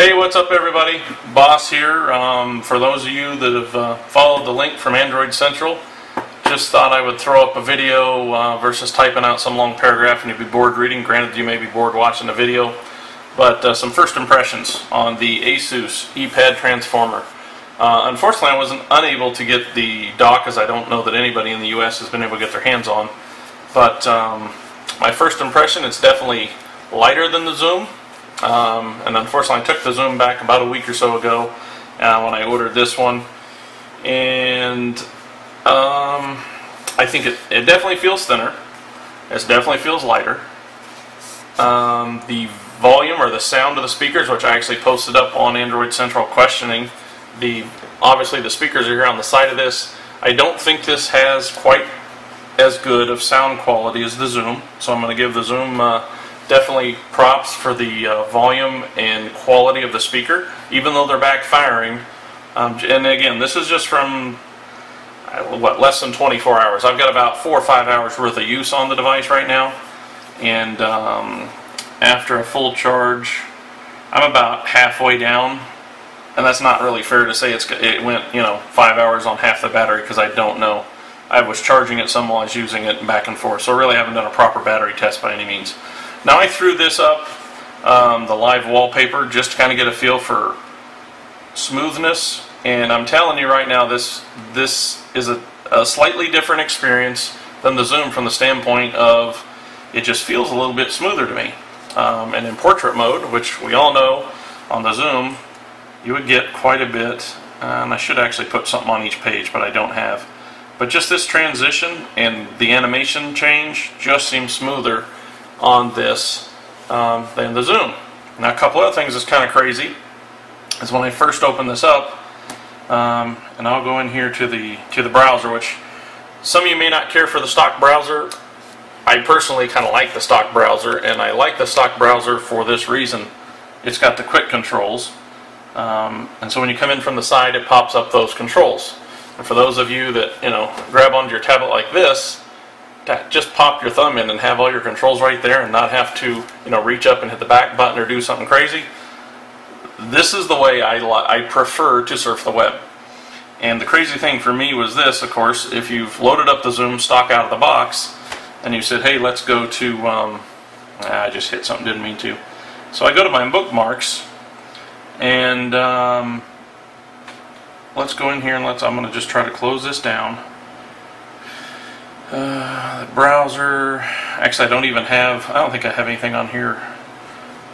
Hey, what's up everybody? Boss here. For those of you that have followed the link from Android Central, just thought I would throw up a video versus typing out some long paragraph and you'd be bored reading. Granted, you may be bored watching the video, but some first impressions on the Asus ePad transformer. Unfortunately, I wasn't unable to get the dock, as I don't know that anybody in the US has been able to get their hands on. But my first impression, it's definitely lighter than the Zoom. And unfortunately I took the Zoom back about a week or so ago when I ordered this one, and I think it definitely feels thinner. It definitely feels lighter. The volume or the sound of the speakers, which I actually posted up on Android Central questioning, obviously the speakers are here on the side of this. I don't think this has quite as good of sound quality as the Zoom, so I'm going to give the Zoom definitely props for the volume and quality of the speaker, even though they're backfiring. And again, this is just from less than 24 hours. I've got about 4 or 5 hours worth of use on the device right now, and after a full charge, I'm about halfway down. And that's not really fair to say it went 5 hours on half the battery, because I don't know. I was charging it some while I was using it back and forth, so I really haven't done a proper battery test by any means. Now I threw this up, the live wallpaper, just to kind of get a feel for smoothness, and I'm telling you right now, this is a slightly different experience than the Zoom from the standpoint of it just feels a little bit smoother to me. And in portrait mode, which we all know on the Zoom, you would get quite a bit, and I should actually put something on each page, but I don't have. But just this transition and the animation change just seems smoother on this than the Zoom. Now, a couple other things that's kind of crazy is when I first opened this up, and I'll go in here to the browser, which some of you may not care for the stock browser. I personally kind of like the stock browser, and I like the stock browser for this reason. It's got the quick controls, and so when you come in from the side, it pops up those controls. And for those of you that grab onto your tablet like this, just pop your thumb in and have all your controls right there and not have to reach up and hit the back button or do something crazy. This is the way I prefer to surf the web. And the crazy thing for me was this, of course, if you've loaded up the Zoom stock out of the box and you said, hey, let's go to, I just hit something, didn't mean to. So I go to my bookmarks, and let's go in here and I'm going to just try to close this down. The browser, actually I don't think I have anything on here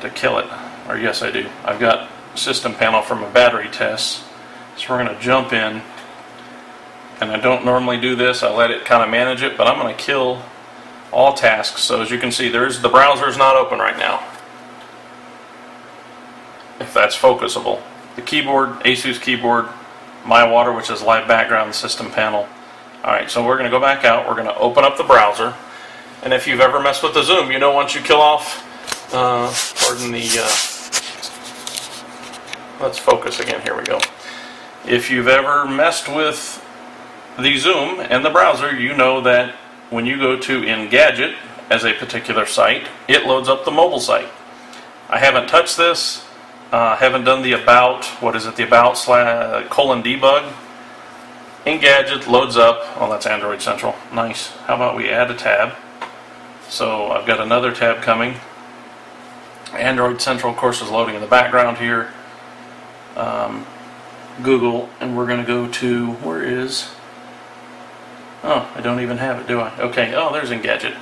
to kill it, or yes I do. I've got system panel from a battery test, so we're going to jump in, and I don't normally do this, I let it kind of manage it, but I'm going to kill all tasks. So as you can see, the browser is not open right now, if that's focusable. The keyboard, Asus keyboard, my water, which is live background, system panel. Alright, so we're going to go back out, we're going to open up the browser, and if you've ever messed with the Zoom, once you kill off, pardon the, let's focus again, here we go. If you've ever messed with the Zoom and the browser, you know that when you go to Engadget as a particular site, it loads up the mobile site. I haven't touched this, haven't done the about, the about / debug. Engadget loads up, oh that's Android Central, nice. How about we add a tab? So I've got another tab coming. Android Central, of course, is loading in the background here. Google, and we're going to go to, where is, oh, I don't even have it, do I? Okay, oh, there's Engadget.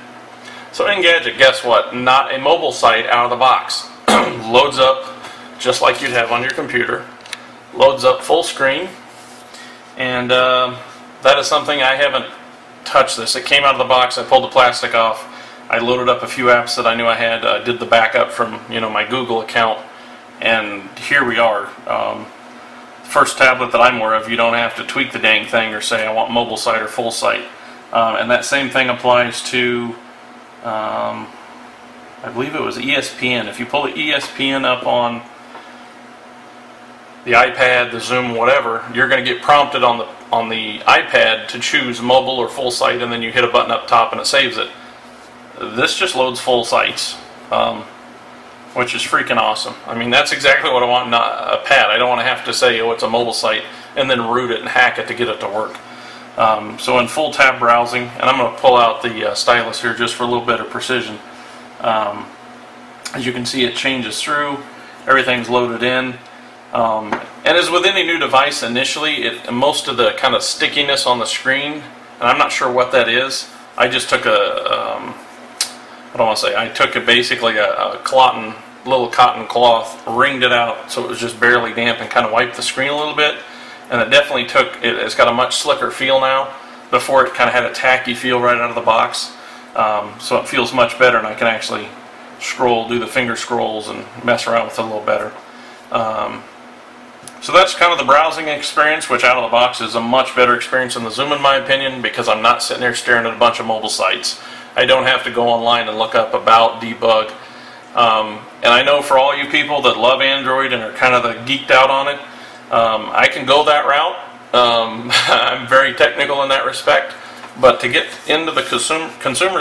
So Engadget, guess what? Not a mobile site out of the box. Loads up just like you'd have on your computer. Loads up full screen. And that is something I haven't touched this. It came out of the box, I pulled the plastic off, I loaded up a few apps that I knew I had, did the backup from my Google account, and here we are. First tablet that I'm aware of, you don't have to tweak the dang thing or say I want mobile site or full site. And that same thing applies to, I believe it was ESPN. If you pull the ESPN up on the iPad, the Zoom, whatever, you're going to get prompted on the iPad to choose mobile or full site, and then you hit a button up top and it saves it. This just loads full sites. which is freaking awesome. I mean, that's exactly what I want in a pad. I don't want to have to say, oh, it's a mobile site, and then root it and hack it to get it to work. So in full tab browsing, and I'm going to pull out the stylus here just for a little bit of precision. As you can see, it changes through. Everything's loaded in. And as with any new device, initially, most of the kind of stickiness on the screen, and I'm not sure what that is. I just took I took basically a little cotton cloth, wringed it out so it was just barely damp, and kind of wiped the screen a little bit. And it definitely it's got a much slicker feel now. Before, it kind of had a tacky feel right out of the box. So it feels much better, and I can actually do the finger scrolls and mess around with it a little better. So that's kind of the browsing experience, which out of the box is a much better experience than the Zoom, in my opinion, because I'm not sitting there staring at a bunch of mobile sites. I don't have to go online and look up about, debug. And I know for all you people that love Android and are kind of geeked out on it, I can go that route. I'm very technical in that respect, but to get into the consumer